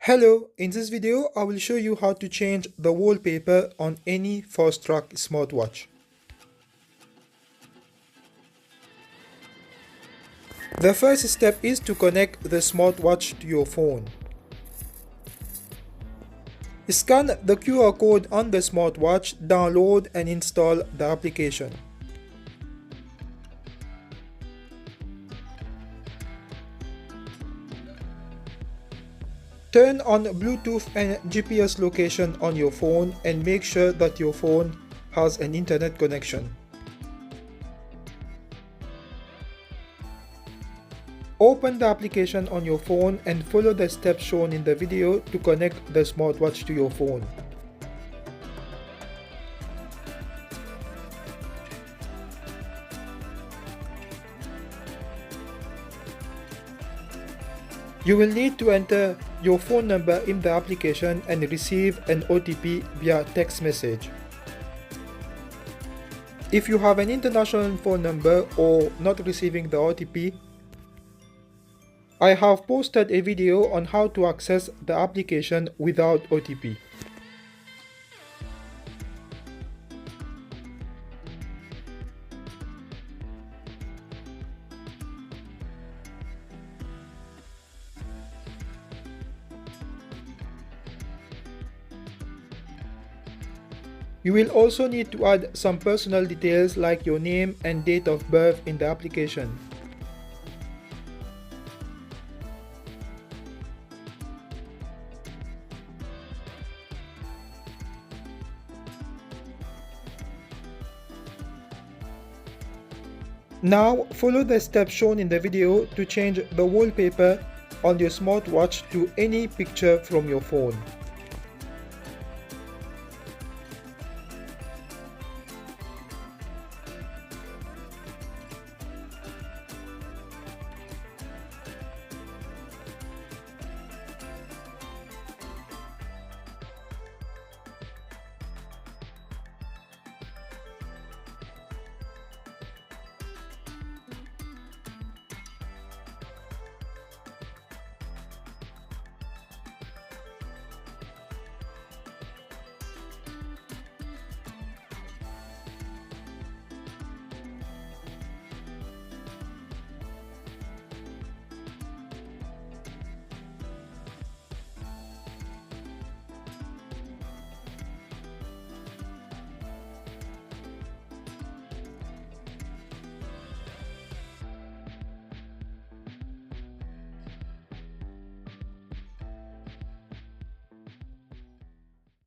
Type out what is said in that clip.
Hello, in this video I will show you how to change the wallpaper on any Fastrack smartwatch. The first step is to connect the smartwatch to your phone. Scan the QR code on the smartwatch, download and install the application. Turn on Bluetooth and GPS location on your phone and make sure that your phone has an internet connection. Open the application on your phone and follow the steps shown in the video to connect the smartwatch to your phone. You will need to enter your phone number in the application and receive an OTP via text message. If you have an international phone number or not receiving the OTP, I have posted a video on how to access the application without OTP. You will also need to add some personal details like your name and date of birth in the application. Now follow the steps shown in the video to change the wallpaper on your smartwatch to any picture from your phone.